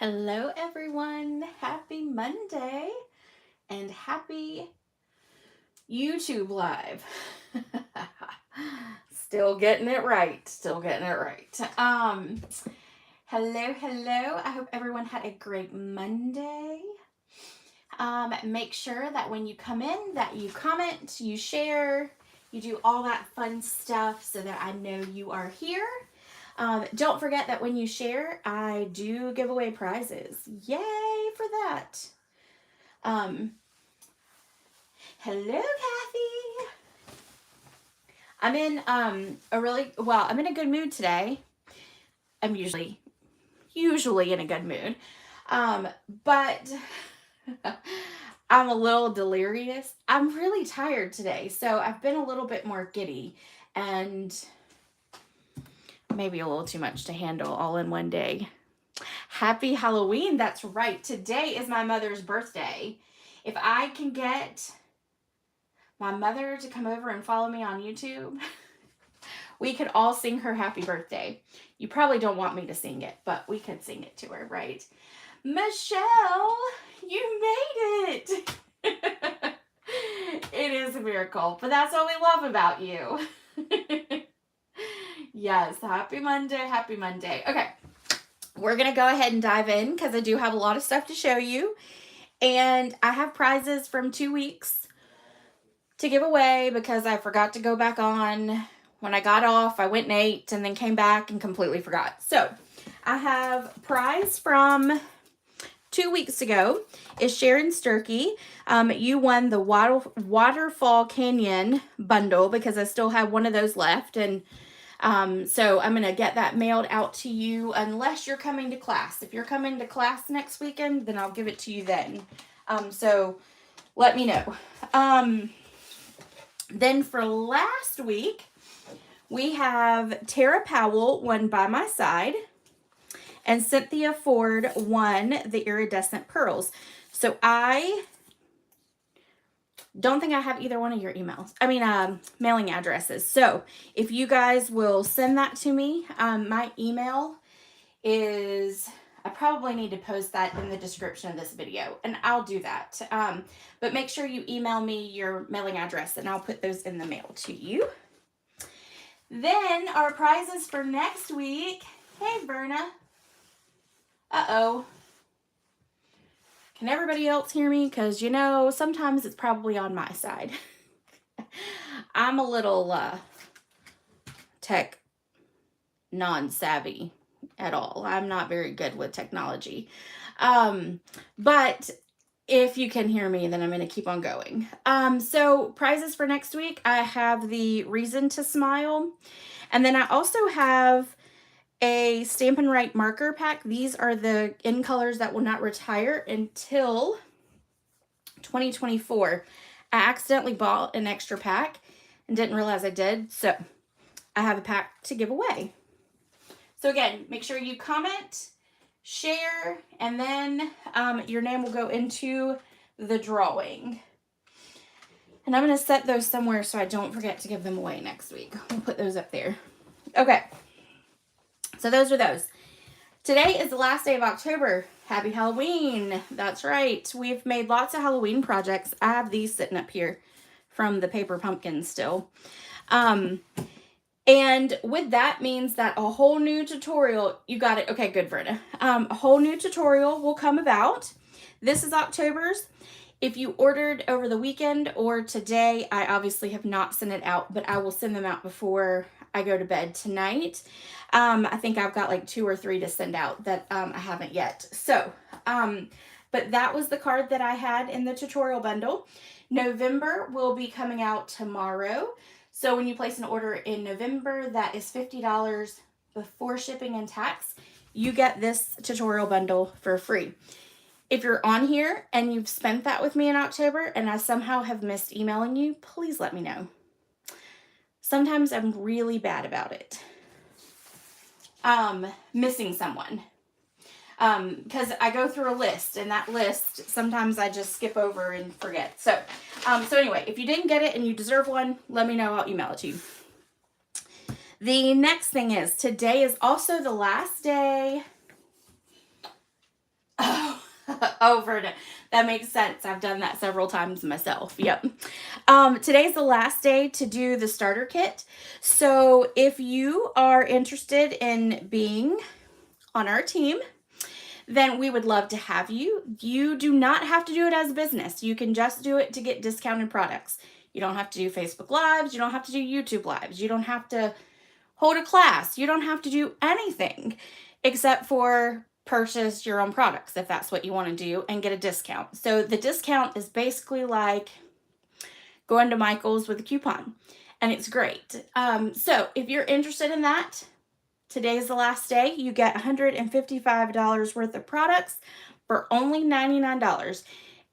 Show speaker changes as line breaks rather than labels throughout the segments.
Hello everyone, happy Monday and happy YouTube Live. Still getting it right, hello, I hope everyone had a great Monday. Make sure that when you come in that you comment, you share, you do all that fun stuff so that I know you are here. Don't forget that when you share, I do give away prizes. Yay for that. Hello, Kathy. I'm in I'm in a good mood today. I'm usually in a good mood. But I'm a little delirious. I'm really tired today, so I've been a little bit more giddy and maybe a little too much to handle all in one day. Happy Halloween. That's right. Today is my mother's birthday. If I can get my mother to come over and follow me on YouTube, we could all sing her happy birthday. You probably don't want me to sing it, but we could sing it to her, right? Michelle, you made it. It is a miracle, but that's what we love about you. Yes, happy Monday, happy Monday. Okay, we're going to go ahead and dive in because I do have a lot of stuff to show you. And I have prizes from 2 weeks to give away because I forgot to go back on. When I got off, I went and ate and then came back and completely forgot. So I have prize from 2 weeks ago is Sharon Sturkey. You won the Waterfall Canyon bundle because I still have one of those left. And so I'm going to get that mailed out to you unless you're coming to class. If you're coming to class next weekend, then I'll give it to you then. So let me know. Then for last week, we have Tara Powell won By My Side, and Cynthia Ford won the Iridescent Pearls. So I don't think I have either one of your mailing addresses. So if you guys will send that to me, my email is, I probably need to post that in the description of this video, and I'll do that. But make sure you email me your mailing address, and I'll put those in the mail to you. Then our prizes for next week. Hey, Verna. Uh-oh. Can everybody else hear me? Because, sometimes it's probably on my side. I'm a little tech non-savvy at all. I'm not very good with technology. But if you can hear me, then I'm going to keep on going. So prizes for next week, I have the Reason to Smile. And then I also have a Stampin' Right marker pack. These are the in colors that will not retire until 2024. I accidentally bought an extra pack and didn't realize I did. So I have a pack to give away. So again, make sure you comment, share, and then your name will go into the drawing. And I'm going to set those somewhere so I don't forget to give them away next week. We'll put those up there. Okay. So those are those. Today is the last day of October. Happy Halloween. That's right. We've made lots of Halloween projects. I have these sitting up here from the paper pumpkins still. And with that means that a whole new tutorial, you got it. Okay, good, Verna. A whole new tutorial will come about. This is October's. If you ordered over the weekend or today, I obviously have not sent it out, but I will send them out before I go to bed tonight. I think I've got like 2 or 3 to send out that I haven't yet. So, but that was the card that I had in the tutorial bundle. November will be coming out tomorrow. So when you place an order in November, that is $50 before shipping and tax. You get this tutorial bundle for free. If you're on here and you've spent that with me in October and I somehow have missed emailing you, please let me know. Sometimes I'm really bad about it. Missing someone. Because I go through a list, and that list, sometimes I just skip over and forget. So anyway, if you didn't get it and you deserve one, let me know. I'll email it to you. The next thing is, today is also the last day Oh, over to, that makes sense. I've done that several times myself. Yep. Today's the last day to do the starter kit. So if you are interested in being on our team, then we would love to have you. You do not have to do it as a business. You can just do it to get discounted products. You don't have to do Facebook Lives. You don't have to do YouTube Lives. You don't have to hold a class. You don't have to do anything except for purchase your own products if that's what you want to do and get a discount. So the discount is basically like going to Michael's with a coupon, and it's great. So if you're interested in that, today's the last day. You get $155 worth of products for only $99,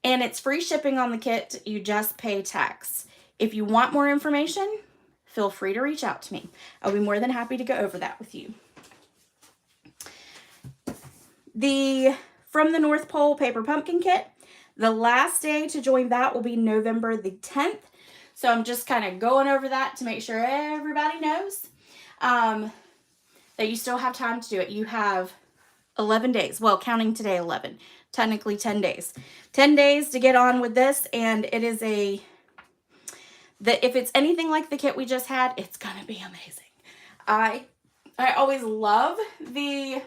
and it's free shipping on the kit. You just pay tax. If you want more information, feel free to reach out to me. I'll be more than happy to go over that with you. The From the North Pole Paper Pumpkin Kit, the last day to join that will be November the 10th. So I'm just kind of going over that to make sure everybody knows that you still have time to do it. You have 11 days. Well, counting today, 11. Technically 10 days. 10 days to get on with this, and it is if it's anything like the kit we just had, it's going to be amazing. I always love the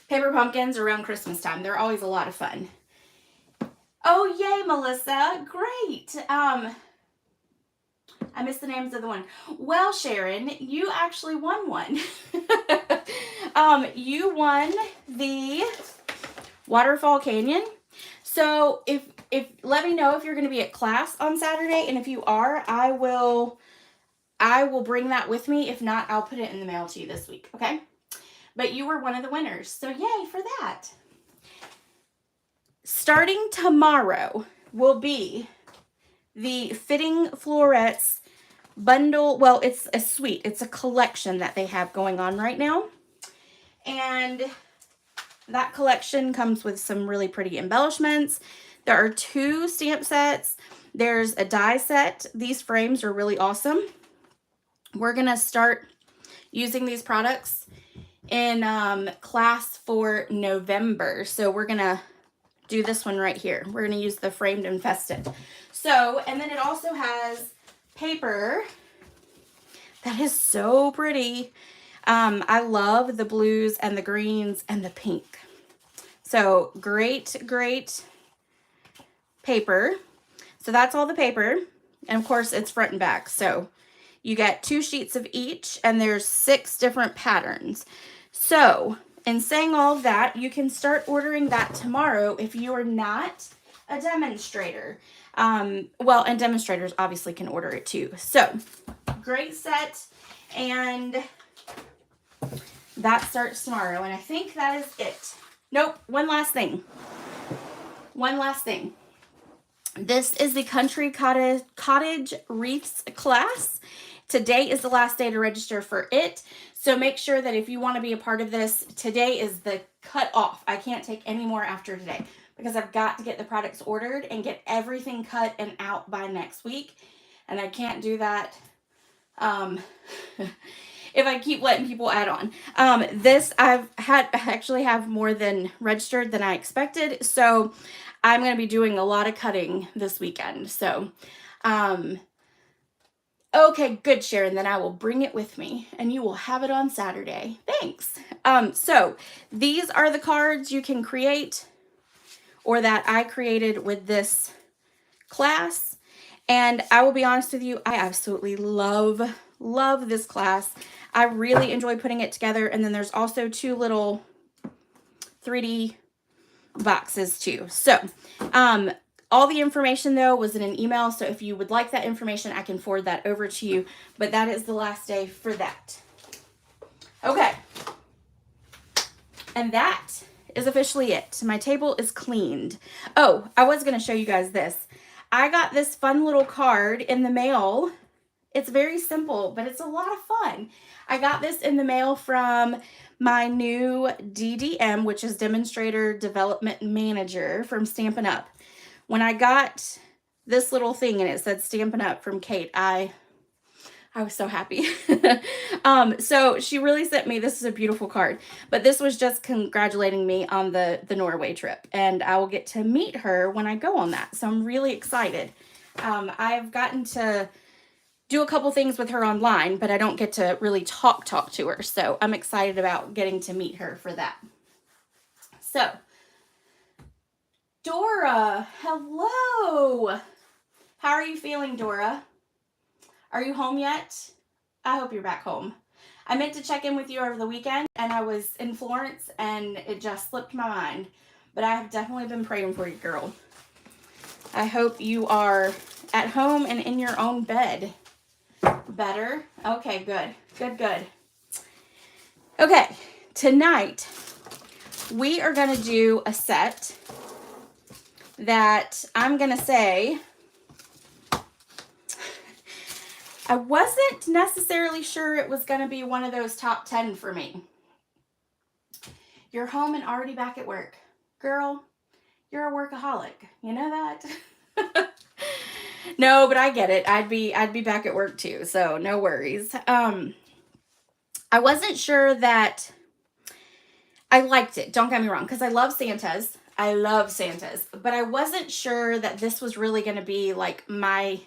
paper pumpkins around Christmas time. They're always a lot of fun. Oh, yay, Melissa. Great. I missed the names of the one. Well, Sharon, you actually won one. You won the Waterfall Canyon. So if let me know if you're going to be at class on Saturday, and if you are, I will bring that with me. If not, I'll put it in the mail to you this week, okay? But you were one of the winners, so yay for that. Starting tomorrow will be the Fitting Florence bundle. Well, it's a suite. It's a collection that they have going on right now. And that collection comes with some really pretty embellishments. There are 2 stamp sets. There's a die set. These frames are really awesome. We're going to start using these products in class for November. So we're going to do this one right here. We're going to use the framed and festive. So, and then it also has paper that is so pretty. I love the blues and the greens and the pink. So great, great paper. So that's all the paper. And of course it's front and back. So you get 2 sheets of each, and there's 6 different patterns. So in saying all of that, you can start ordering that tomorrow if you are not a demonstrator. Well, and demonstrators obviously can order it too. So great set, and that starts tomorrow. And I think that is it. Nope, one last thing. This is the Country Cottage Wreaths class. Today is the last day to register for it. So make sure that if you want to be a part of this, today is the cutoff. I can't take any more after today because I've got to get the products ordered and get everything cut and out by next week. And I can't do that if I keep letting people add on. This I actually have more than registered than I expected. So I'm going to be doing a lot of cutting this weekend. So, okay, good, Sharon. Then I will bring it with me and you will have it on Saturday. Thanks. So these are the cards you can create, or that I created with this class. And I will be honest with you, I absolutely love this class. I really enjoy putting it together. And then there's also 2 little 3D boxes too. So, all the information though was in an email. So if you would like that information, I can forward that over to you. But that is the last day for that. Okay. And that is officially it. My table is cleaned. Oh, I was going to show you guys this. I got this fun little card in the mail. It's very simple, but it's a lot of fun. I got this in the mail from my new DDM, which is Demonstrator Development Manager from Stampin' Up. When I got this little thing and it said Stampin' Up from Kate, I I was so happy. So she really sent me, this is a beautiful card, but this was just congratulating me on the Norway trip, and I will get to meet her when I go on that. So I'm really excited. I've gotten to do a couple things with her online, but I don't get to really talk to her. So I'm excited about getting to meet her for that. So Dora, hello. How are you feeling, Dora? Are you home yet? I hope you're back home. I meant to check in with you over the weekend, and I was in Florence, and it just slipped my mind. But I have definitely been praying for you, girl. I hope you are at home and in your own bed. Better? Okay, good. Good, good. Okay, tonight we are going to do a set that I'm going to say, I wasn't necessarily sure it was going to be one of those top 10 for me. You're home and already back at work. Girl, you're a workaholic. You know that? No, but I get it. I'd be back at work too, so no worries. I wasn't sure that I liked it. Don't get me wrong, because I love Santas. I love Santas, but I wasn't sure that this was really going to be like my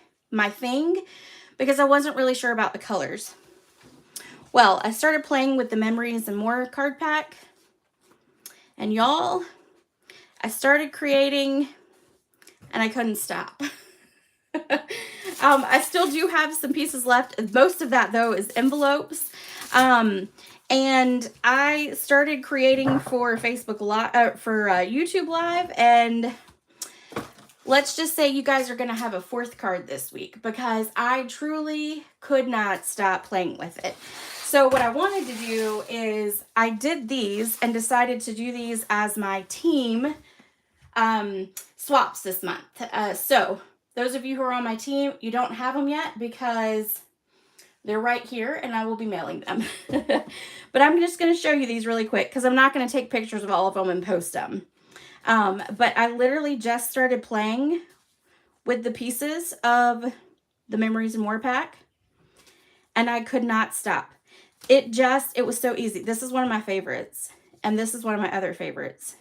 thing, because I wasn't really sure about the colors. Well, I started playing with the Memories and More card pack, and y'all, I started creating, and I couldn't stop. I still do have some pieces left. Most of that, though, is envelopes. And I started creating for Facebook Live, for YouTube Live, and let's just say you guys are going to have a fourth card this week, because I truly could not stop playing with it. So what I wanted to do is I did these and decided to do these as my team swaps this month. So those of you who are on my team, you don't have them yet because they're right here and I will be mailing them. But I'm just going to show you these really quick because I'm not going to take pictures of all of them and post them. But I literally just started playing with the pieces of the Memories and More pack, and I could not stop. It was so easy. This is one of my favorites, and this is one of my other favorites.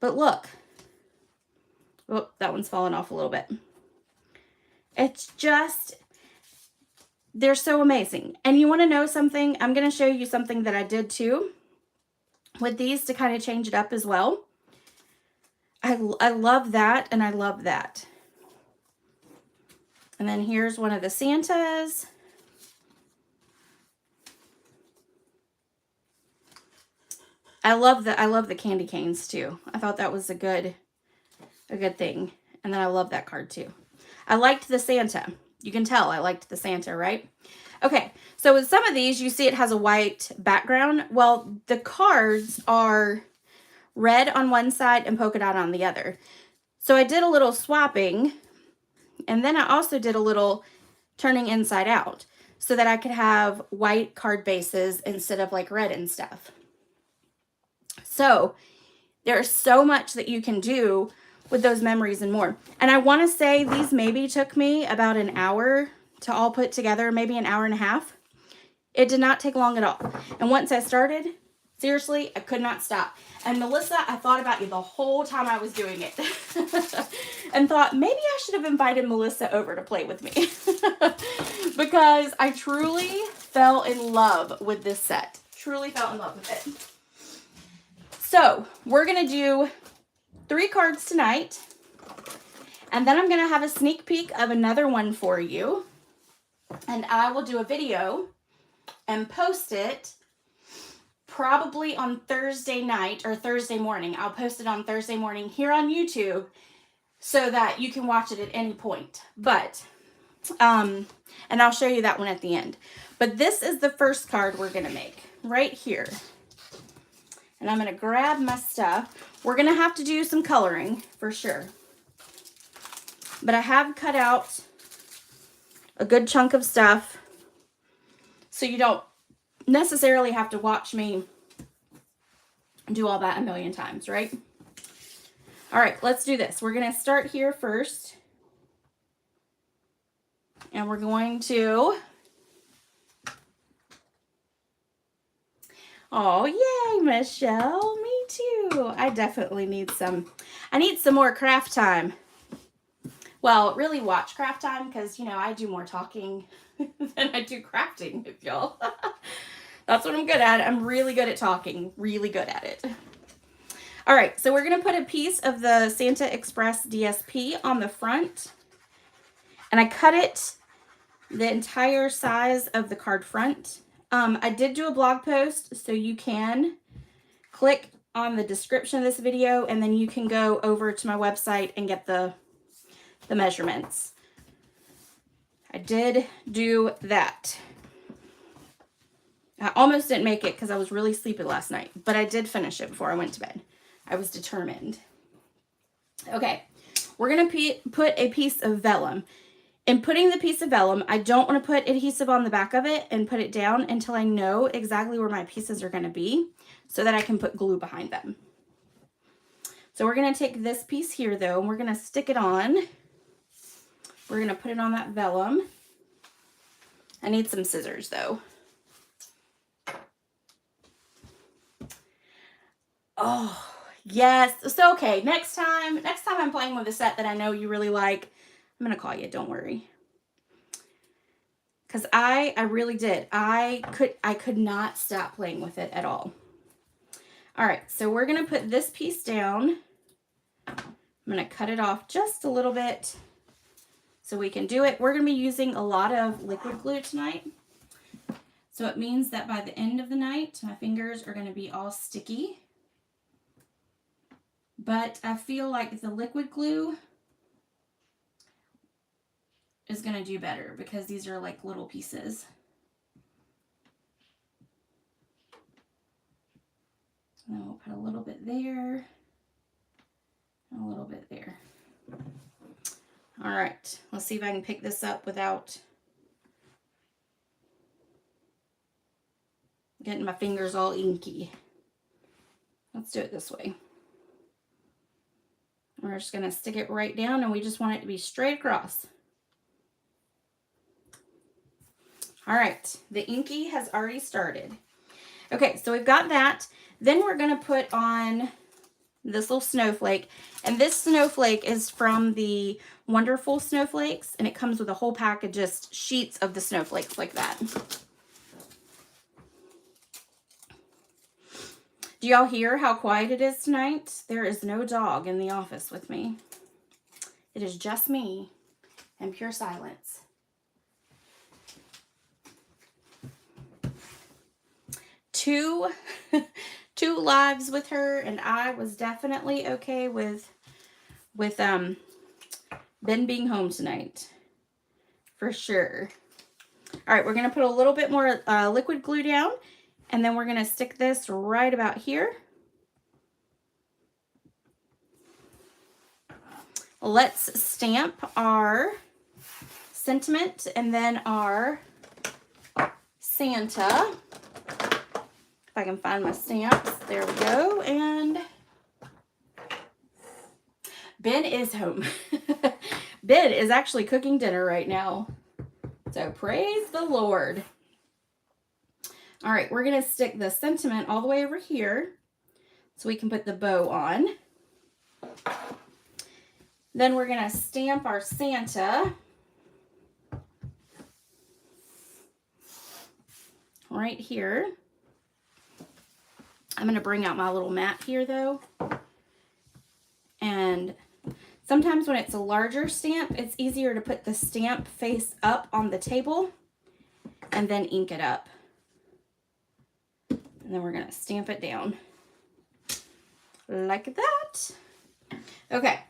But look. Oh, that one's fallen off a little bit. It's just, they're so amazing. And you want to know something? I'm going to show you something that I did too with these to kind of change it up as well. I love that, and I love that. And then here's one of the Santas. I love the candy canes too. I thought that was a good thing. And then I love that card too. I liked the Santa. You can tell I liked the Santa, right? Okay, so with some of these, you see it has a white background. Well, the cards are red on one side and polka dot on the other. So I did a little swapping, and then I also did a little turning inside out so that I could have white card bases instead of like red and stuff. So there's so much that you can do with those Memories and More. And I want to say these maybe took me about an hour to all put together, maybe an hour and a half. It did not take long at all. And once I started, seriously, I could not stop. And Melissa, I thought about you the whole time I was doing it. And thought maybe I should have invited Melissa over to play with me. Because I truly fell in love with this set. Truly fell in love with it. So we're going to do 3 cards tonight. And then I'm going to have a sneak peek of another one for you. And I will do a video and post it probably on Thursday night or Thursday morning. I'll post it on Thursday morning here on YouTube so that you can watch it at any point. But, and I'll show you that one at the end. But this is the first card we're going to make right here. And I'm going to grab my stuff. We're going to have to do some coloring for sure. But I have cut out a good chunk of stuff so you don't necessarily have to watch me do all that a million times, right? All right, let's do this. We're going to start here first. And we're going to, oh, yay, Michelle. Me too. I definitely need I need some more craft time. Well, really watch craft time because, you know, I do more talking than I do crafting, y'all. That's what I'm good at. I'm really good at talking. Really good at it. All right, so we're going to put a piece of the Santa Express DSP on the front. And I cut it the entire size of the card front. I did do a blog post, so you can click on the description of this video, and then you can go over to my website and get the measurements. I did do that. I almost didn't make it because I was really sleepy last night, but I did finish it before I went to bed. I was determined. Okay, we're going to put a piece of vellum. In putting the piece of vellum, I don't want to put adhesive on the back of it and put it down until I know exactly where my pieces are going to be so that I can put glue behind them. So we're going to take this piece here, though, and we're going to stick it on. We're going to put it on that vellum. I need some scissors, though. Oh, yes. So, okay, next time I'm playing with a set that I know you really like, I'm going to call you, don't worry. Because I really did. I could not stop playing with it at all. All right, so we're going to put this piece down. I'm going to cut it off just a little bit so we can do it. We're going to be using a lot of liquid glue tonight. So it means that by the end of the night, my fingers are going to be all sticky. But I feel like the liquid glue is going to do better because these are like little pieces. And then we'll put a little bit there and a little bit there. All right, let's see if I can pick this up without getting my fingers all inky. Let's do it this way. We're just going to stick it right down, and we just want it to be straight across. All right, the inky has already started. Okay, so we've got that. Then we're going to put on this little snowflake. And this snowflake is from the Wonderful Snowflakes, and it comes with a whole pack of just sheets of the snowflakes like that. Do y'all hear how quiet it is tonight? There is no dog in the office with me. It is just me and pure silence. Two lives with her, and I was definitely okay with Ben being home tonight, for sure. All right, we're gonna put a little bit more liquid glue down, and then we're gonna stick this right about here. Let's stamp our sentiment and then our Santa. If I can find my stamps, there we go. And Ben is home. Ben is actually cooking dinner right now. So praise the Lord. All right, we're going to stick the sentiment all the way over here so we can put the bow on. Then we're going to stamp our Santa right here. I'm going to bring out my little mat here, though. And sometimes when it's a larger stamp, it's easier to put the stamp face up on the table and then ink it up. And then we're going to stamp it down like that. Okay.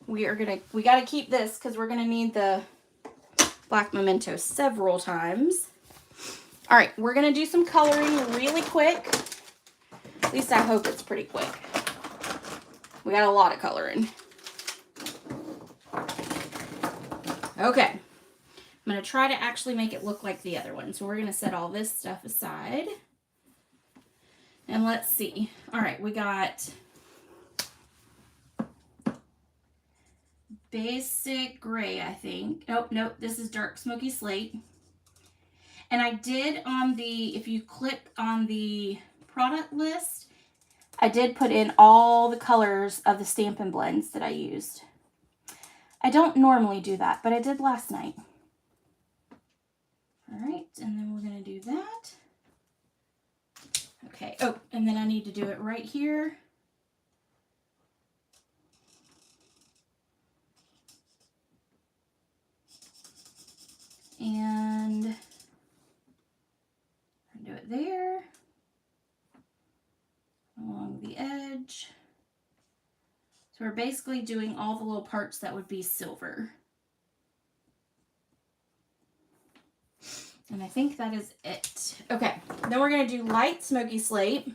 We got to keep this because we're going to need the black memento several times. All right, we're going to do some coloring really quick. At least I hope it's pretty quick. We got a lot of coloring. Okay. I'm going to try to actually make it look like the other one. So we're going to set all this stuff aside. And let's see. All right, we got basic gray, I think. Nope, this is dark smoky slate. And I did on the, if you click on the product list, I did put in all the colors of the Stampin' blends that I used. I don't normally do that, but I did last night. All right, and then we're gonna do that. Okay, oh, and then I need to do it right here. And do it there, along the edge. So we're basically doing all the little parts that would be silver. And I think that is it. Okay, then we're gonna do light smoky slate.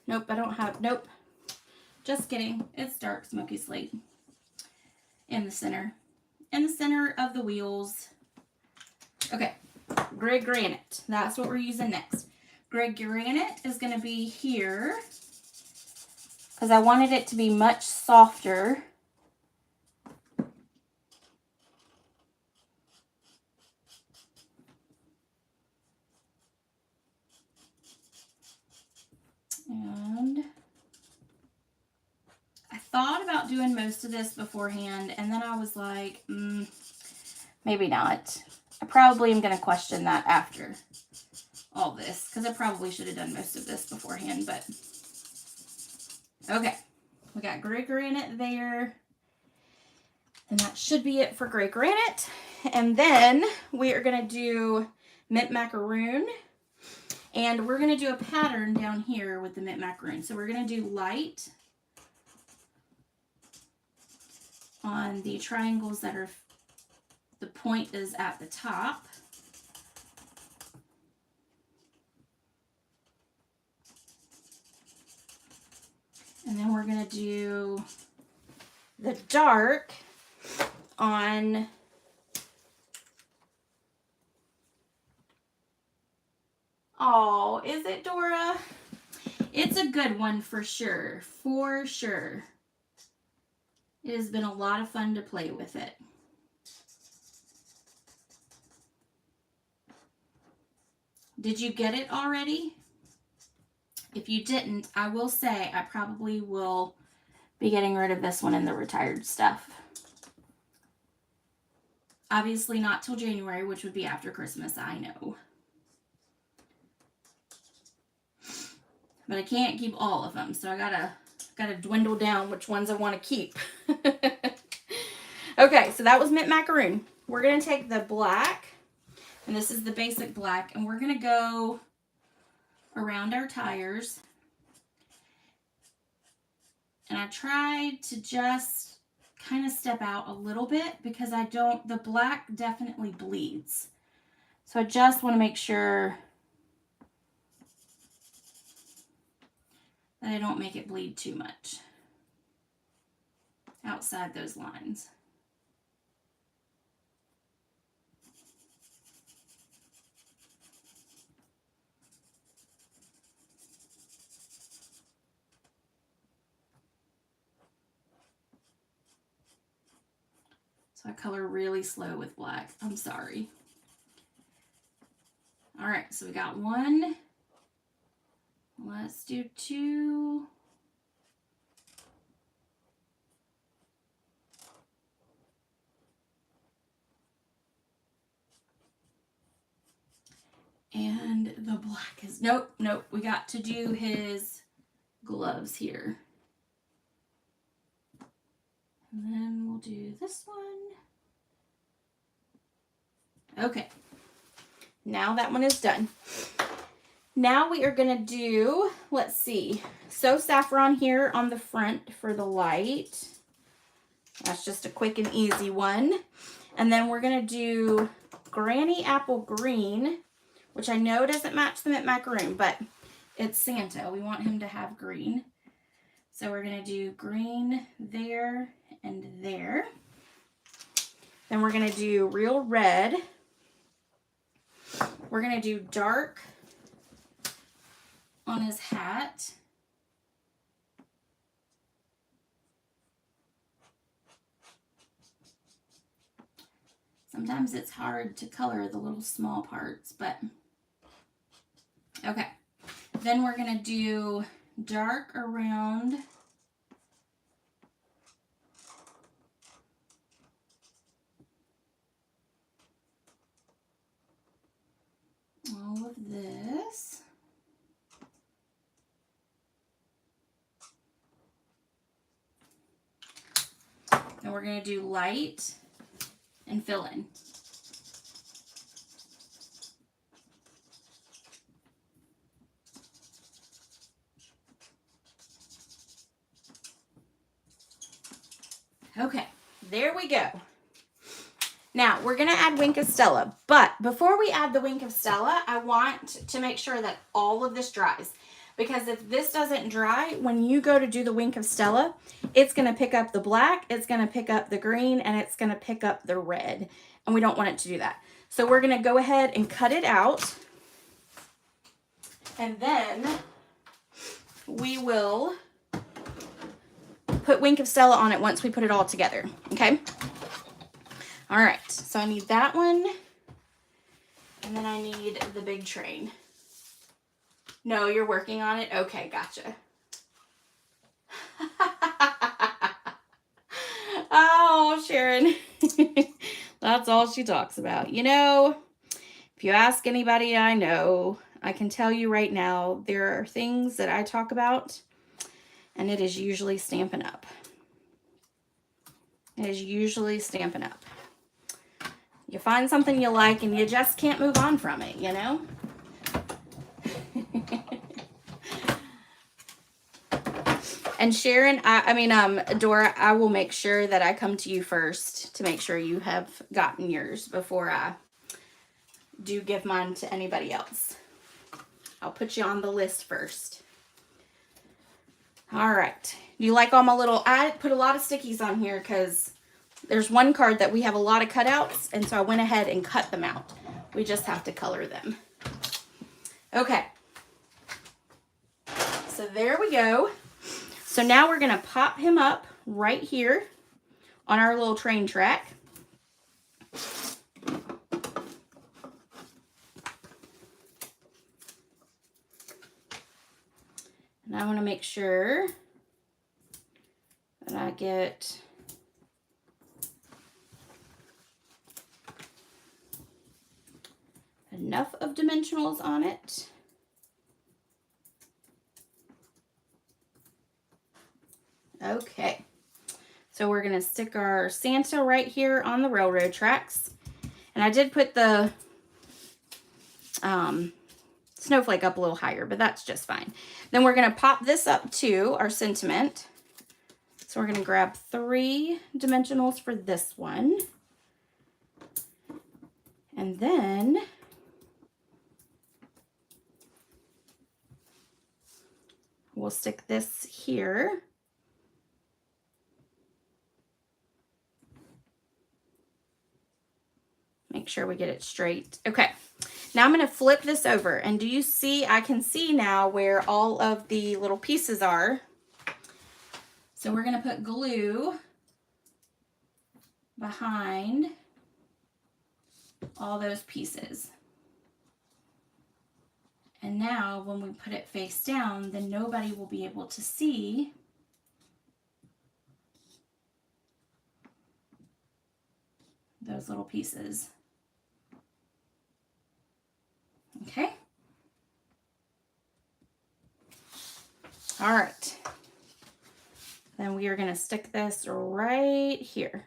Nope, I don't have, nope. Just kidding, it's dark smoky slate. In the center of the wheels. Okay, gray granite, that's what we're using next. Gray granite is gonna be here, because I wanted it to be much softer. And I thought about doing most of this beforehand, and then I was like, maybe not. I probably am going to question that after all this, because I probably should have done most of this beforehand, but okay. We got gray granite there, and that should be it for gray granite. And then we are going to do mint macaroon. And we're going to do a pattern down here with the mint macaroon. So we're going to do light on the triangles that are, the point is at the top. And then we're going to do the dark on oh, is it, Dora? It's a good one for sure. For sure. It has been a lot of fun to play with it. Did you get it already? If you didn't, I will say I probably will be getting rid of this one in the retired stuff. Obviously not till January, which would be after Christmas, I know. But I can't keep all of them, so I gotta dwindle down which ones I want to keep. Okay, so that was mint macaroon. We're gonna take the black, and this is the basic black, and we're gonna go around our tires. And I tried to just kind of step out a little bit because the black definitely bleeds. So I just want to make sure that I don't make it bleed too much outside those lines. So I color really slow with black. I'm sorry. All right, so we got one. Let's do two. And the black is, nope, we got to do his gloves here. And then we'll do this one. Okay, now that one is done. Now we are gonna do, let's see, So Saffron here on the front for the light. That's just a quick and easy one. And then we're gonna do Granny Apple Green, which I know doesn't match the mint macaroon, but it's Santa. We want him to have green. So we're gonna do green there and there. Then we're gonna do real red. We're gonna do dark on his hat. Sometimes it's hard to color the little small parts, but okay. Then we're going to do dark around all of this. And we're going to do light and fill in. Okay, there we go. Now, we're going to add Wink of Stella, but before we add the Wink of Stella, I want to make sure that all of this dries, because if this doesn't dry, when you go to do the Wink of Stella, it's going to pick up the black, it's going to pick up the green, and it's going to pick up the red, and we don't want it to do that. So we're going to go ahead and cut it out, and then we will put Wink of Stella on it once we put it all together, okay? All right, so I need that one, and then I need the big train. No, you're working on it? Okay, gotcha. Oh, Sharon. That's all she talks about. You know, if you ask anybody I know, I can tell you right now, there are things that I talk about, and it is usually Stampin' Up. It is usually Stampin' Up. You find something you like, and you just can't move on from it, you know? And Sharon, Dora, I will make sure that I come to you first to make sure you have gotten yours before I do give mine to anybody else. I'll put you on the list first. All right. Do you like all my little, I put a lot of stickies on here because there's one card that we have a lot of cutouts, and so I went ahead and cut them out. We just have to color them. Okay. So there we go. So now we're going to pop him up right here on our little train track. And I want to make sure that I get enough of dimensionals on it. Okay, so we're going to stick our Santa right here on the railroad tracks. And I did put the snowflake up a little higher, but that's just fine. Then we're going to pop this up to our sentiment. So we're going to grab 3 dimensionals for this one. And then we'll stick this here. Make sure we get it straight. Okay, now I'm going to flip this over, and do you see, I can see now where all of the little pieces are. So we're going to put glue behind all those pieces. And now when we put it face down, then nobody will be able to see those little pieces. Okay. All right. Then we are going to stick this right here.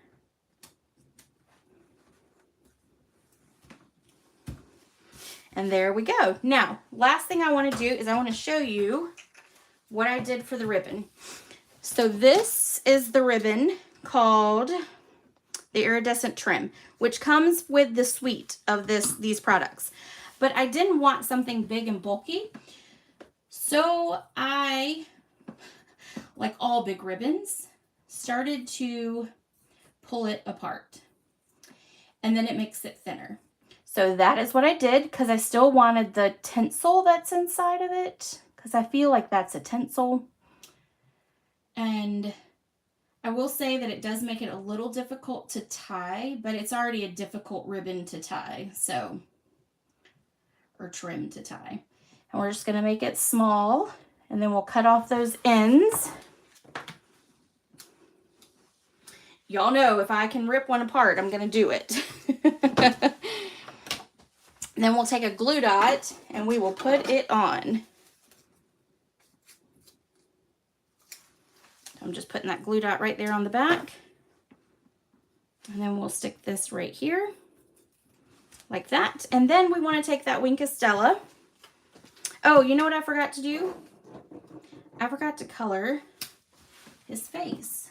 And there we go. Now, last thing I want to do is I want to show you what I did for the ribbon. So this is the ribbon called the Iridescent Trim, which comes with the suite of these products. But I didn't want something big and bulky, so I, like all big ribbons, started to pull it apart, and then it makes it thinner. So that is what I did, because I still wanted the tinsel that's inside of it, because I feel like that's a tinsel. And I will say that it does make it a little difficult to tie, but it's already a difficult ribbon to tie, so, or trim to tie. And we're just going to make it small, and then we'll cut off those ends. Y'all know if I can rip one apart, I'm going to do it. Then we'll take a glue dot and we will put it on. I'm just putting that glue dot right there on the back. And then we'll stick this right here, like that. And then we want to take that Wink of Stella. Oh, you know what I forgot to do? I forgot to color his face.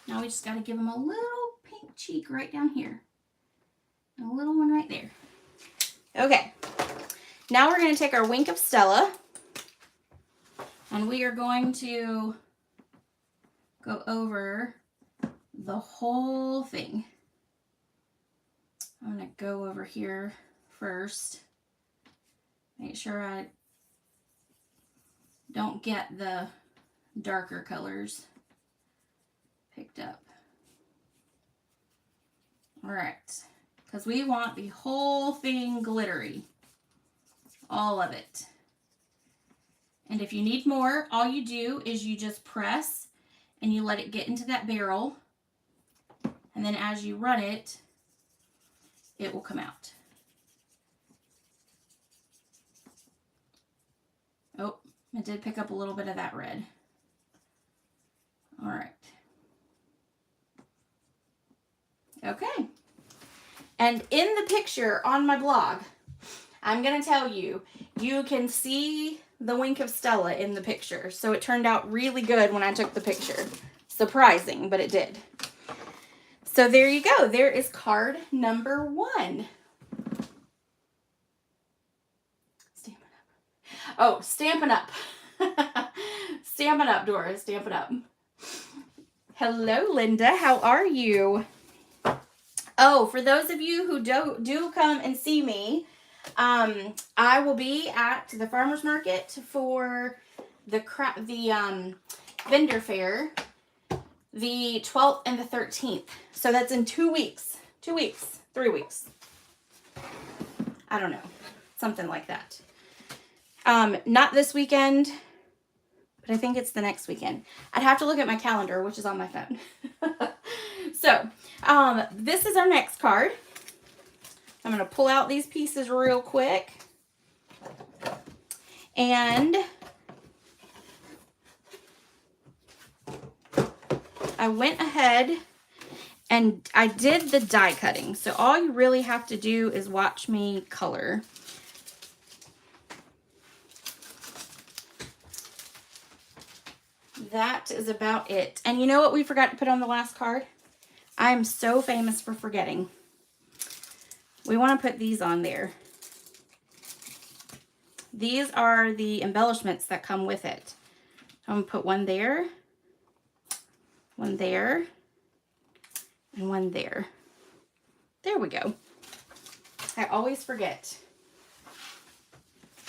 Now we just got to give him a little pink cheek right down here. And a little one right there. Okay. Now we're going to take our Wink of Stella. And we are going to go over the whole thing. I'm going to go over here first. Make sure I don't get the darker colors picked up. All right, because we want the whole thing glittery, all of it. And if you need more, all you do is you just press and you let it get into that barrel, and then as you run it, it will come out. Oh, it did pick up a little bit of that red. All right. Okay. And in the picture on my blog, I'm going to tell you, you can see the Wink of Stella in the picture. So it turned out really good when I took the picture. Surprising, but it did. So there you go. There is card number 1. Stampin' Up. Oh, Stampin' Up. Stampin' Up, Dora. Stampin' Up. Hello, Linda. How are you? Oh, for those of you who do come and see me, I will be at the farmer's market for the vendor fair, the 12th and the 13th. So that's in 2 weeks. 2 weeks. 3 weeks. I don't know. Something like that. Not this weekend, but I think it's the next weekend. I'd have to look at my calendar, which is on my phone. So, this is our next card. I'm going to pull out these pieces real quick. And I went ahead and I did the die cutting. So all you really have to do is watch me color. That is about it. And you know what we forgot to put on the last card? I'm so famous for forgetting. We want to put these on there. These are the embellishments that come with it. I'm going to put one there, and one there. There we go. I always forget.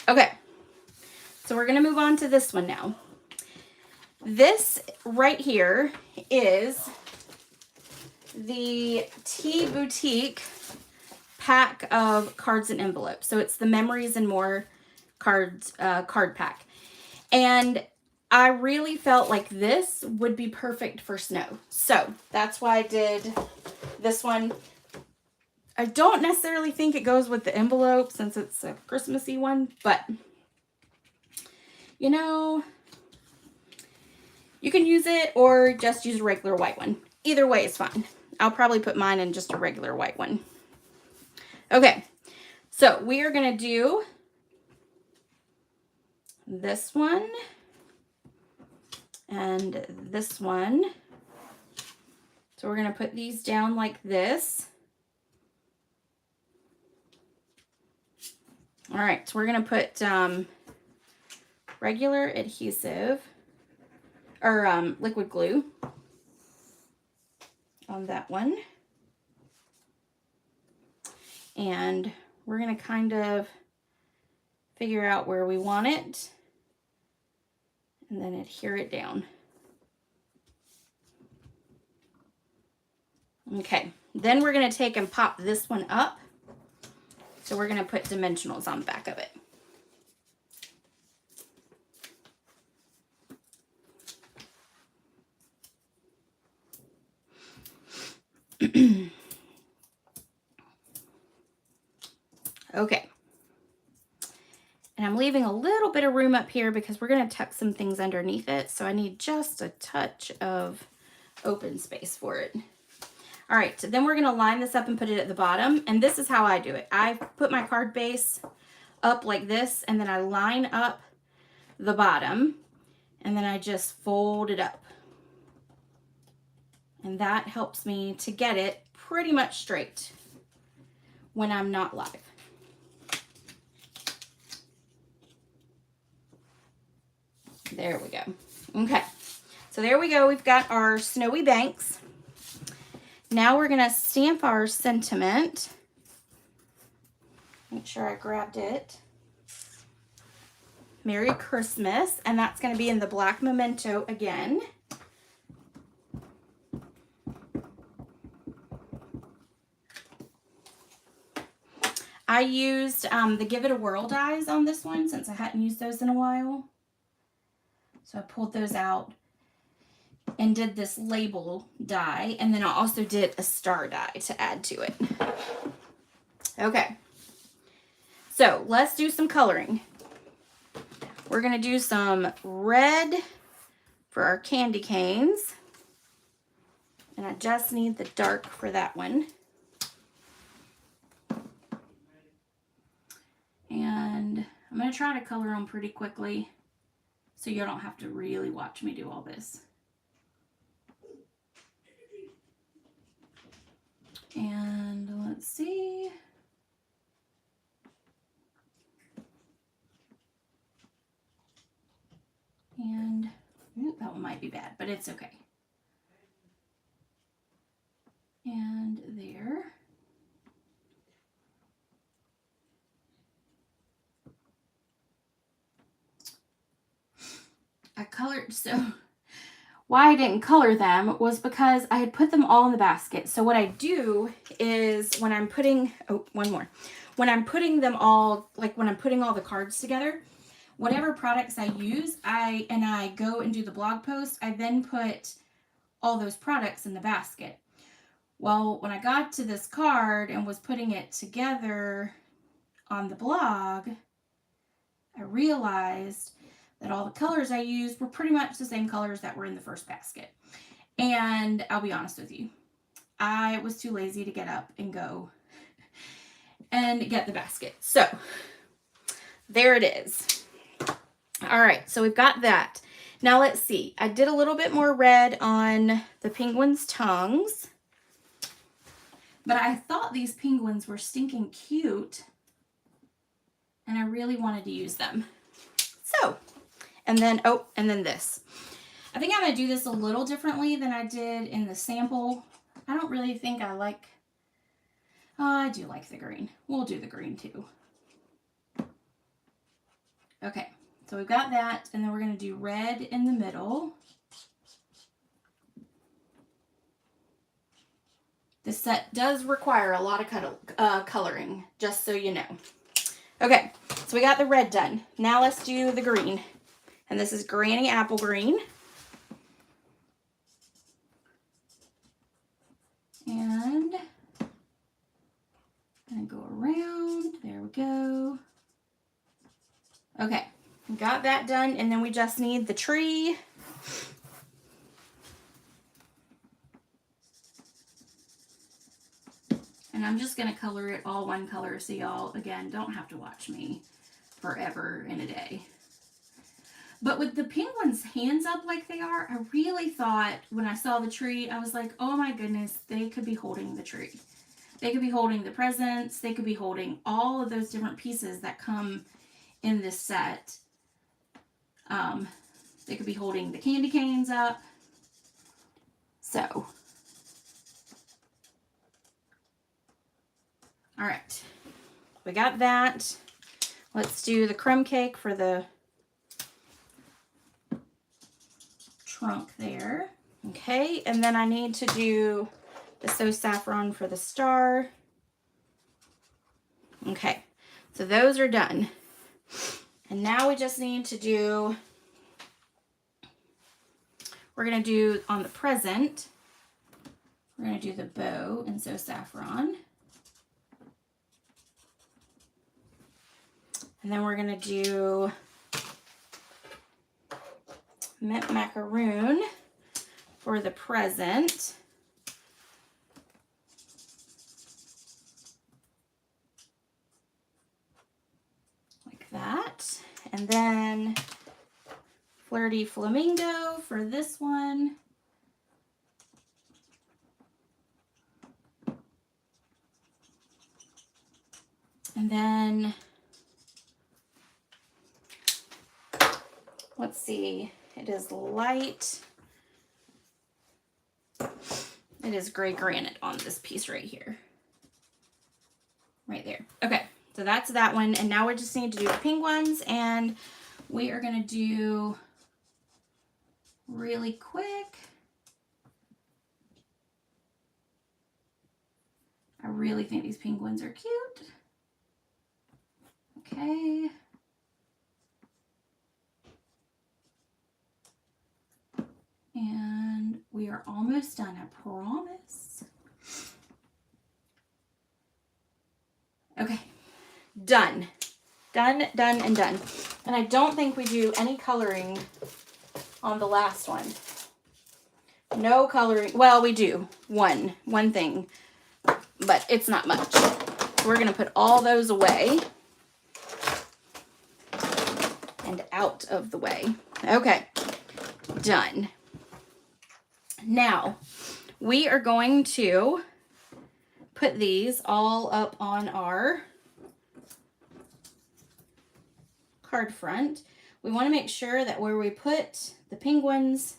Okay, so we're going to move on to this one now. This right here is the Tea Boutique pack of cards and envelopes. So it's the Memories and More cards card pack. And I really felt like this would be perfect for snow. So that's why I did this one. I don't necessarily think it goes with the envelope since it's a Christmassy one, but you know, you can use it or just use a regular white one. Either way is fine. I'll probably put mine in just a regular white one. Okay, so we are going to do this one and this one. So we're going to put these down like this. All right, so we're going to put regular adhesive or liquid glue on that one. And we're going to kind of figure out where we want it and then adhere it down. Okay, then we're going to take and pop this one up. So we're going to put dimensionals on the back of it. Okay. And I'm leaving a little bit of room up here because we're going to tuck some things underneath it. So I need just a touch of open space for it. All right, so then we're going to line this up and put it at the bottom. And this is how I do it. I put my card base up like this, and then I line up the bottom, and then I just fold it up. And that helps me to get it pretty much straight when I'm not live. There we go. Okay, so there we go. We've got our snowy banks. Now we're going to stamp our sentiment. Make sure I grabbed it. Merry Christmas. And that's going to be in the black memento again. I used the Give It a Whirl dies on this one since I hadn't used those in a while. So I pulled those out and did this label die, and then I also did a star die to add to it. Okay, so let's do some coloring. We're gonna do some red for our candy canes, and I just need the dark for that one. And I'm gonna try to color them pretty quickly so you don't have to really watch me do all this. And let's see. And ooh, that one might be bad, but it's okay. And there. I colored, so why I didn't color them was because I had put them all in the basket. So what I do is when I'm putting, when I'm putting them all, like when I'm putting all the cards together, whatever products I use, I go and do the blog post, I then put all those products in the basket. Well, when I got to this card and was putting it together on the blog, I realized that all the colors I used were pretty much the same colors that were in the first basket. And I'll be honest with you, I was too lazy to get up and go and get the basket. So there it is. All right, so we've got that. Now let's see. I did a little bit more red on the penguins' tongues, but I thought these penguins were stinking cute and I really wanted to use them. So, and then this. I think I'm going to do this a little differently than I did in the sample. I don't really think I like, I do like the green. We'll do the green too. Okay, so we've got that, and then we're going to do red in the middle. This set does require a lot of coloring, just so you know. Okay, so we got the red done. Now let's do the green. And this is Granny Apple Green. And I'm gonna go around. There we go. Okay, got that done, and then we just need the tree. And I'm just gonna color it all one color so y'all, again, don't have to watch me forever in a day. But with the penguins' hands up like they are, I really thought when I saw the tree, I was like, oh my goodness, they could be holding the tree. They could be holding the presents. They could be holding all of those different pieces that come in this set. They could be holding the candy canes up. So, All right, we got that. Let's do the crumb cake for the trunk there. Okay, and then I need to do the So Saffron for the star. Okay, so those are done. And now we just need to do, we're going to do on the present, we're going to do the bow and So Saffron. And then we're going to do mint macaroon for the present. Like that. And then flirty flamingo for this one. And then, let's see, it is light. It is gray granite on this piece right here. Right there. Okay, so that's that one. And now we just need to do the penguins, and we are going to do really quick. I really think these penguins are cute. Okay. And we are almost done, I promise. Okay, done. Done, done, and done. And I don't think we do any coloring on the last one. No coloring. Well, we do one thing, but it's not much. So we're going to put all those away and out of the way. Okay, done. Now, we are going to put these all up on our card front. We want to make sure that where we put the penguins,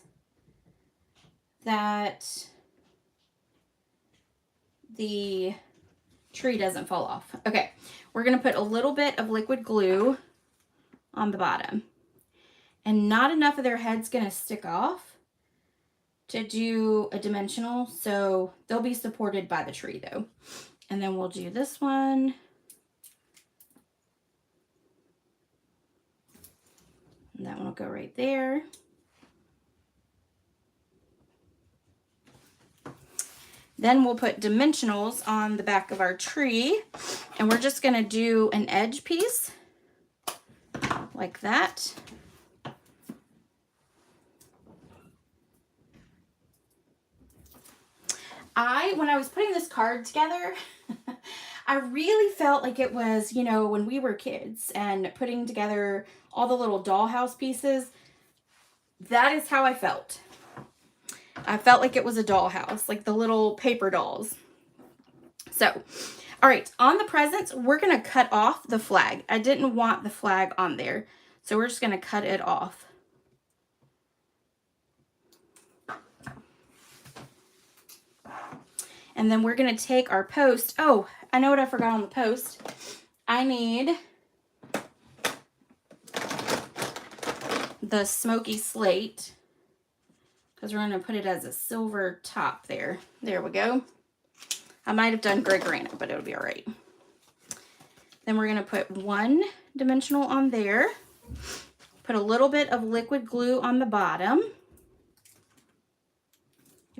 that the tree doesn't fall off. Okay, we're going to put a little bit of liquid glue on the bottom, and not enough of their head's going to stick off to do a dimensional, so they'll be supported by the tree though. And then we'll do this one. And that one will go right there. Then we'll put dimensionals on the back of our tree, and we're just gonna do an edge piece like that. When I was putting this card together, I really felt like it was, you know, when we were kids and putting together all the little dollhouse pieces. That is how I felt. I felt like it was a dollhouse, like the little paper dolls. So, all right, on the presents, we're going to cut off the flag. I didn't want the flag on there, so we're just going to cut it off. And then we're going to take our post. Oh, I know what I forgot on the post. I need the smoky slate, because we're going to put it as a silver top there. There we go. I might have done gray granite, but it'll be all right. Then we're going to put one dimensional on there. Put a little bit of liquid glue on the bottom.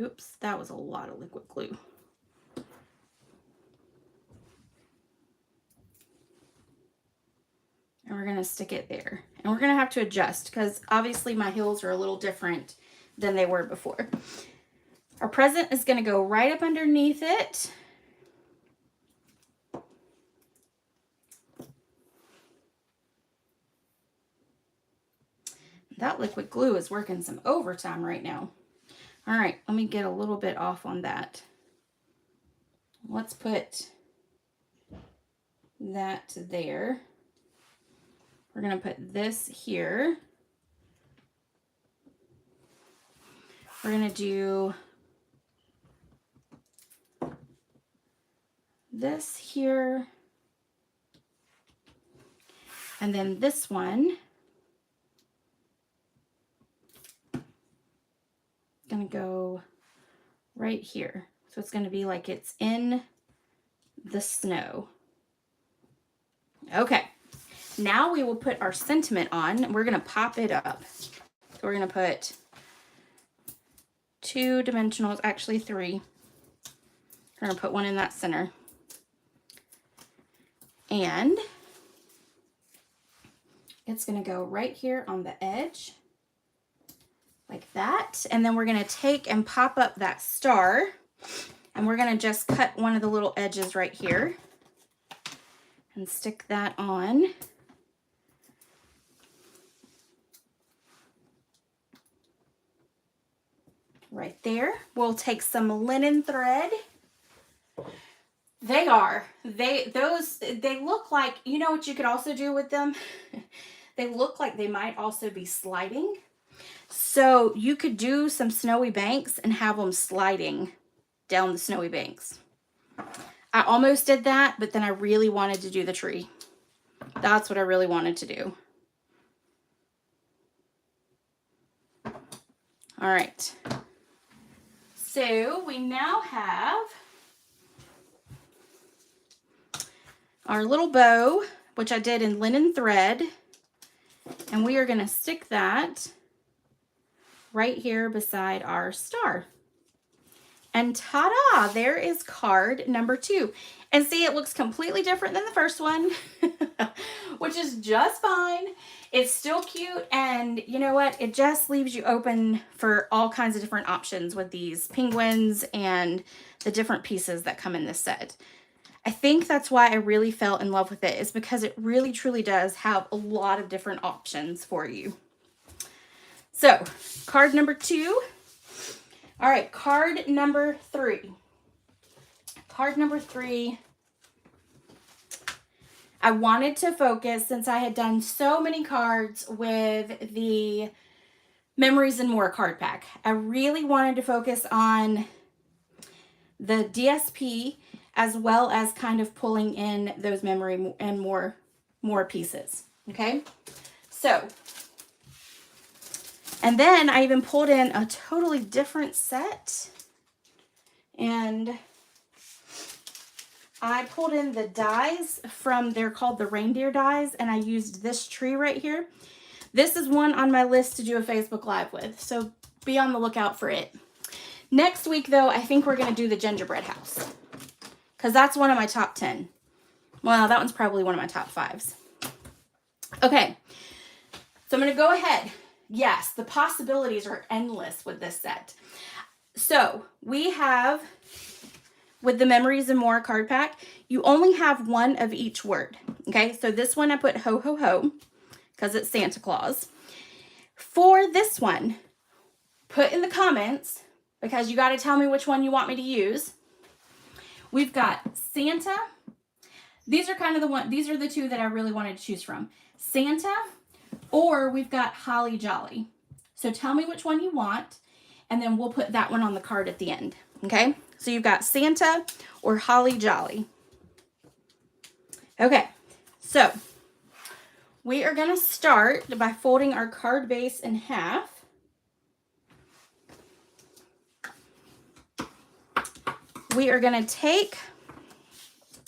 Oops, that was a lot of liquid glue. And we're going to stick it there. And we're going to have to adjust because obviously my heels are a little different than they were before. Our present is going to go right up underneath it. That liquid glue is working some overtime right now. All right, let me get a little bit off on that. Let's put that there. We're going to put this here. We're going to do this here. And then this one, gonna go right here. So it's gonna be like it's in the snow. Okay, now we will put our sentiment on. We're gonna pop it up. So we're gonna put 2 dimensionals, actually 3. We're gonna put one in that center. And it's gonna go right here on the edge, like that. And then we're gonna take and pop up that star, and we're gonna just cut one of the little edges right here and stick that on. Right there. We'll take some linen thread. They look like, you know what you could also do with them? They look like they might also be sliding. So you could do some snowy banks and have them sliding down the snowy banks. I almost did that, but then I really wanted to do the tree. That's what I really wanted to do. All right. So we now have our little bow, which I did in linen thread, and we are going to stick that right here beside our star. And ta-da, there is card number 2. And see, it looks completely different than the first one, which is just fine. It's still cute, and you know what? It just leaves you open for all kinds of different options with these penguins and the different pieces that come in this set. I think that's why I really fell in love with it, is because it really truly does have a lot of different options for you. So, card number 2. All right, card number 3. Card number 3, I wanted to focus, since I had done so many cards with the Memories and More card pack. I really wanted to focus on the DSP, as well as kind of pulling in those Memory and More pieces, okay? So, and then I even pulled in a totally different set, and I pulled in the dies from, they're called the reindeer dies, and I used this tree right here. This is one on my list to do a Facebook Live with, so be on the lookout for it. Next week, though, I think we're going to do the gingerbread house, because that's one of my top 10. Well, that one's probably one of my top 5s. Okay, so I'm going to go ahead. Yes, the possibilities are endless with this set. So we have, with the Memories and More card pack, you only have one of each word. Okay, so this one I put ho, ho, ho, because it's Santa Claus. For this one, put in the comments, because you got to tell me which one you want me to use. We've got Santa. These are kind of these are the 2 that I really wanted to choose from. Santa, or we've got Holly Jolly. So tell me which one you want, and then we'll put that one on the card at the end. Okay, so you've got Santa or Holly Jolly. Okay, so we are going to start by folding our card base in half. We are going to take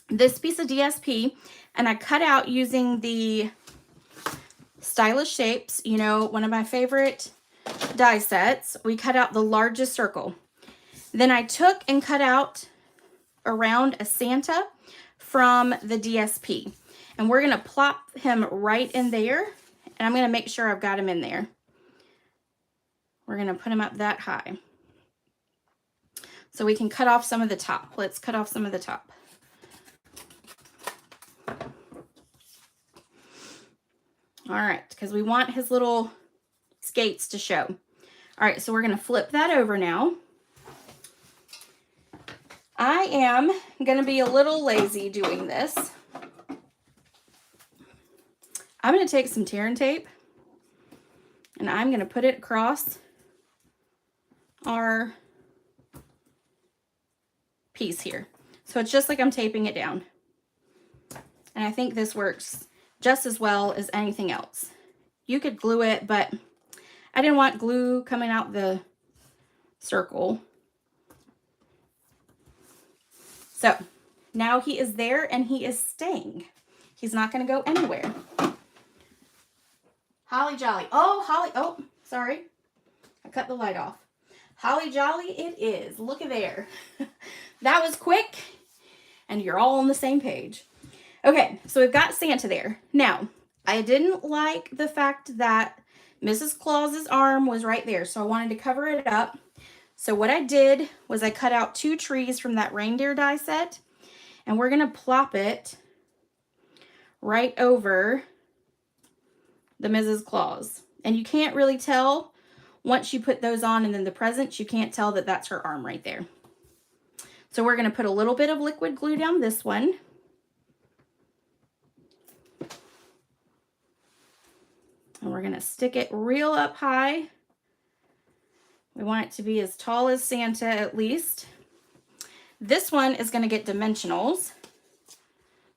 this piece of DSP, and I cut out using the Stylish Shapes, you know, one of my favorite die sets. We cut out the largest circle. Then I took and cut out around a Santa from the DSP. And we're going to plop him right in there. And I'm going to make sure I've got him in there. We're going to put him up that high, so we can cut off some of the top. Let's cut off some of the top. All right, because we want his little skates to show. All right, so we're going to flip that over now. I am going to be a little lazy doing this. I'm going to take some tear and tape, and I'm going to put it across our piece here. So it's just like I'm taping it down. And I think this works just as well as anything else. You could glue it, but I didn't want glue coming out the circle. So now he is there and he is staying. He's not going to go anywhere. Holly jolly. Oh, Holly. Oh, sorry. I cut the light off. Holly jolly it is. Look at there. That was quick. And you're all on the same page. Okay, so we've got Santa there. Now, I didn't like the fact that Mrs. Claus's arm was right there, so I wanted to cover it up. So what I did was I cut out 2 trees from that reindeer die set, and we're going to plop it right over the Mrs. Claus. And you can't really tell once you put those on and then the presents, you can't tell that that's her arm right there. So we're going to put a little bit of liquid glue down this one. And we're going to stick it real up high. We want it to be as tall as Santa at least. This one is going to get dimensionals.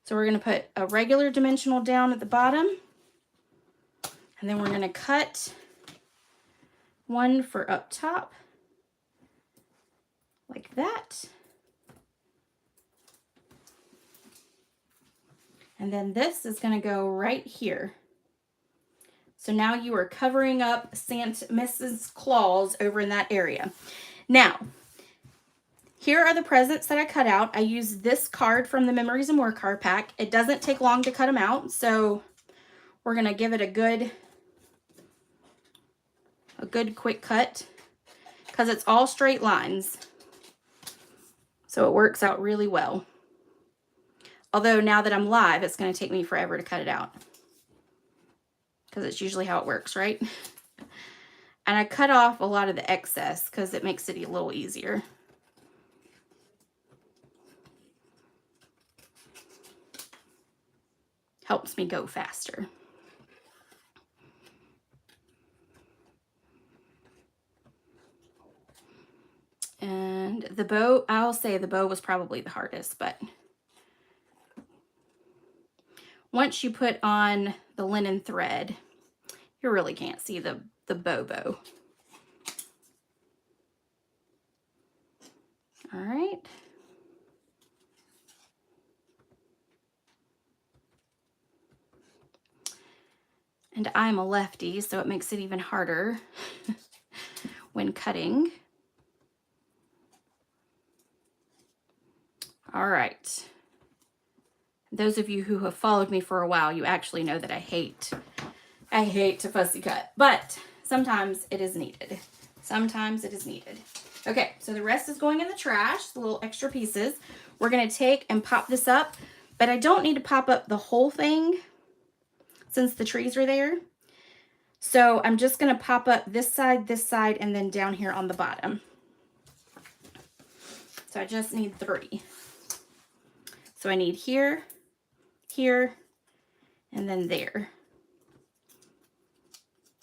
So we're going to put a regular dimensional down at the bottom. And then we're going to cut one for up top. Like that. And then this is going to go right here. So now you are covering up Mrs. Claus over in that area. Now, here are the presents that I cut out. I used this card from the Memories and More card pack. It doesn't take long to cut them out, so we're going to give it a good quick cut because it's all straight lines. So it works out really well. Although now that I'm live, it's going to take me forever to cut it out. Because it's usually how it works, right? And I cut off a lot of the excess because it makes it a little easier. Helps me go faster. And the bow, I'll say the bow was probably the hardest, but once you put on the linen thread, you really can't see the bow. All right. And I'm a lefty, so it makes it even harder when cutting. All right. Those of you who have followed me for a while, you actually know that I hate to fussy cut, but sometimes it is needed. Sometimes it is needed. Okay, so the rest is going in the trash, the little extra pieces. We're going to take and pop this up, but I don't need to pop up the whole thing since the trees are there. So I'm just going to pop up this side, and then down here on the bottom. So I just need 3. So I need here, here, and then there.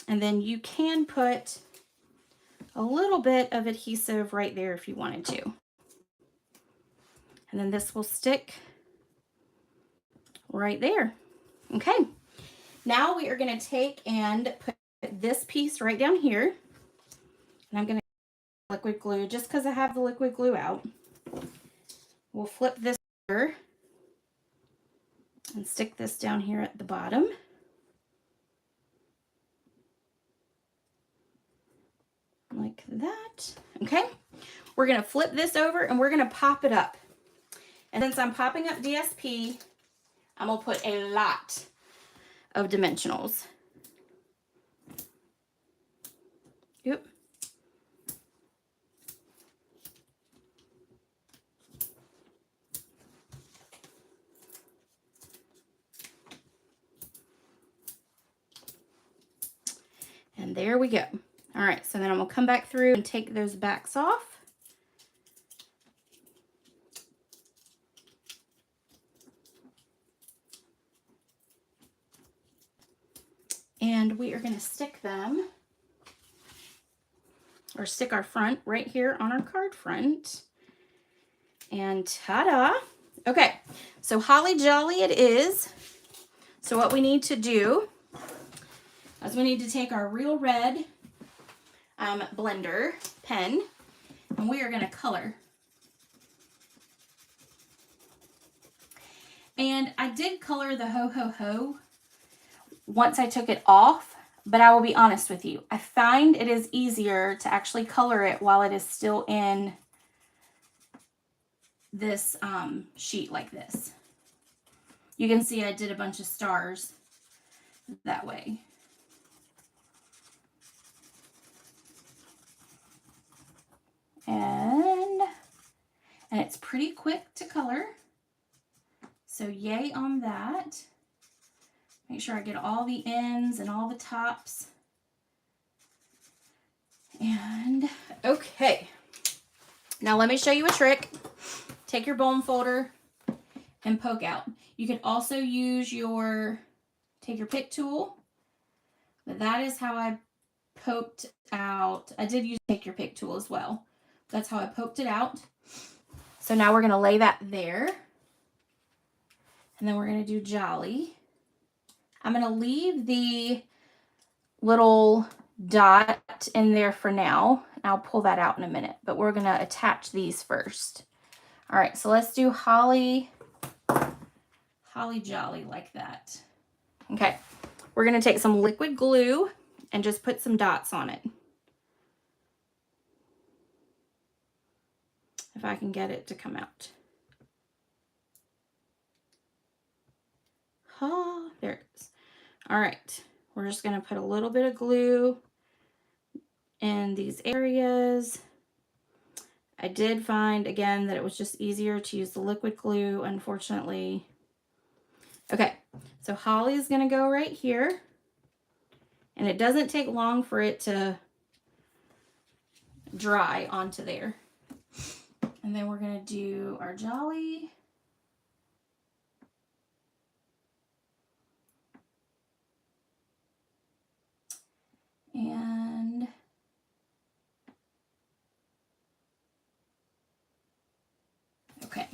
And then you can put a little bit of adhesive right there if you wanted to. And then this will stick right there. Okay. Now we are going to take and put this piece right down here. And I'm going to liquid glue just because I have the liquid glue out. We'll flip this over and stick this down here at the bottom. Like that. Okay. We're going to flip this over and we're going to pop it up. And since I'm popping up DSP, I'm going to put a lot of dimensionals. Yep. And there we go. All right, so then I'm going to come back through and take those backs off. And we are going to stick them, or stick our front right here on our card front. And ta-da. Okay, so Holly Jolly it is. So what we need to do is we need to take our Real Red blender pen, and we are going to color. And I did color the Ho Ho Ho once I took it off, but I will be honest with you. I find it is easier to actually color it while it is still in this sheet like this. You can see I did a bunch of stars that way. And it's pretty quick to color. So yay on that. Make sure I get all the ends and all the tops. And okay. Now let me show you a trick. Take your bone folder and poke out. You could also use take your pick tool. But that is how I poked out. I did use take your pick tool as well. That's how I poked it out. So now we're going to lay that there. And then we're going to do Jolly. I'm going to leave the little dot in there for now. I'll pull that out in a minute, but we're going to attach these first. All right, so let's do Holly Jolly like that. Okay, we're going to take some liquid glue and just put some dots on it. If I can get it to come out. Oh, there it is. All right, we're just going to put a little bit of glue in these areas. I did find, again, that it was just easier to use the liquid glue, unfortunately. Okay, so Holly is going to go right here. And it doesn't take long for it to dry onto there. And then we're going to do our Jolly. And okay.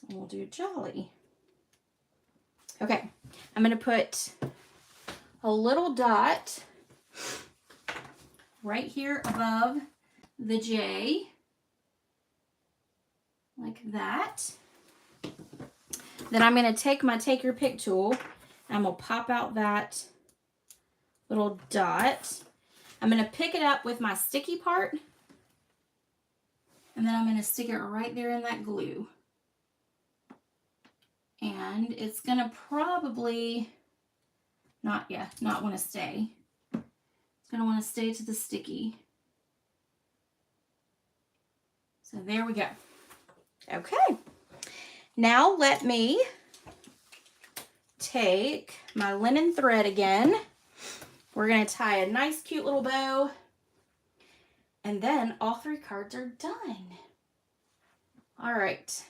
And we'll do Jolly. Okay, I'm going to put a little dot right here above the J, like that. Then I'm going to take my take your pick tool and I'm going to pop out that little dot. I'm going to pick it up with my sticky part, and then I'm going to stick it right there in that glue. And it's going to probably not want to stay. It's going to want to stay to the sticky. So there we go. Okay. Now let me take my linen thread again. We're going to tie a nice cute little bow. And then all 3 cards are done. All right.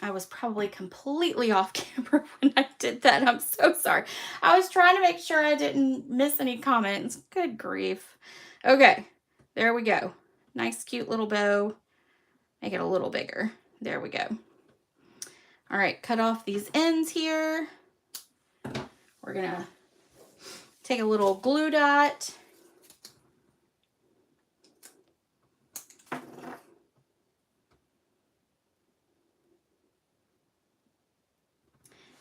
I was probably completely off camera when I did that. I'm so sorry. I was trying to make sure I didn't miss any comments. Good grief. Okay, there we go. Nice, cute little bow. Make it a little bigger. There we go. All right, cut off these ends here. We're gonna take a little glue dot.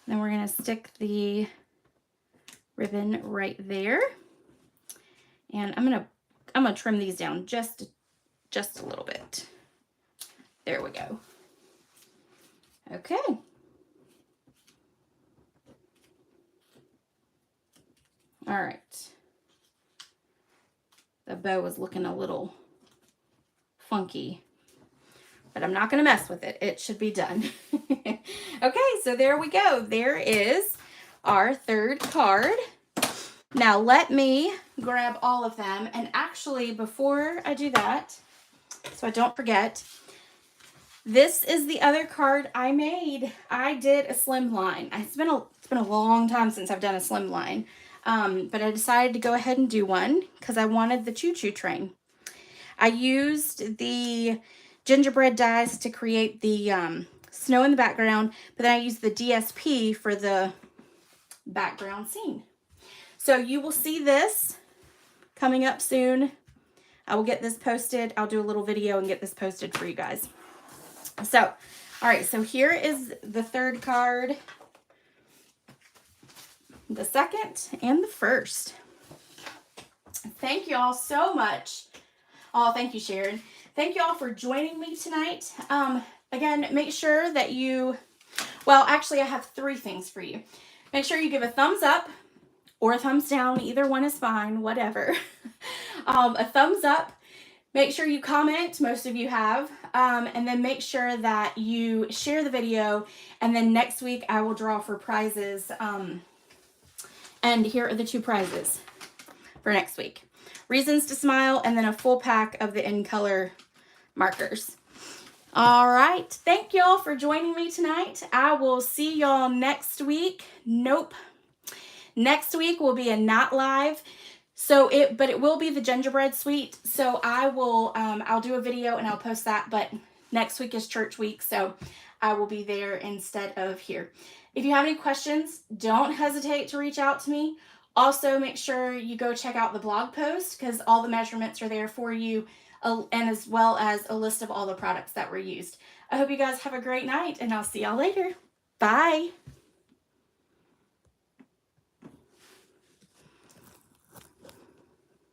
Then we're going to stick the ribbon right there. And I'm going to trim these down just a little bit. There we go. Okay. All right. The bow was looking a little funky, but I'm not going to mess with it. It should be done. Okay, so there we go. There is our 3rd card. Now let me grab all of them. And actually, before I do that, so I don't forget, This is the other card I made. I did a slimline. It's been a long time since I've done a slimline, but I decided to go ahead and do one because I wanted the choo-choo train. I used the gingerbread dies to create the snow in the background, but then I used the DSP for the background scene. So you will see this coming up soon. I will get this posted. I'll do a little video and get this posted for you guys. So, all right, so here is the third card, the second, and the first. Thank you all so much. Oh, thank you, Sharon. Thank you all for joining me tonight. Again, make sure that you, well, actually, I have 3 things for you. Make sure you give a thumbs up or a thumbs down. Either one is fine, whatever. A thumbs up. Make sure you comment. Most of you have. And then make sure that you share the video. And then next week, I will draw for prizes. And here are the 2 prizes for next week. Reasons to Smile, and then a full pack of the In Color markers. All right. Thank y'all for joining me tonight. I will see y'all next week. Nope. Next week will be a not live. But it will be the gingerbread suite. So I will, I'll do a video and I'll post that. But next week is church week, so I will be there instead of here. If you have any questions, don't hesitate to reach out to me. Also, make sure you go check out the blog post because all the measurements are there for you, and as well as a list of all the products that were used. I hope you guys have a great night, and I'll see y'all later. Bye.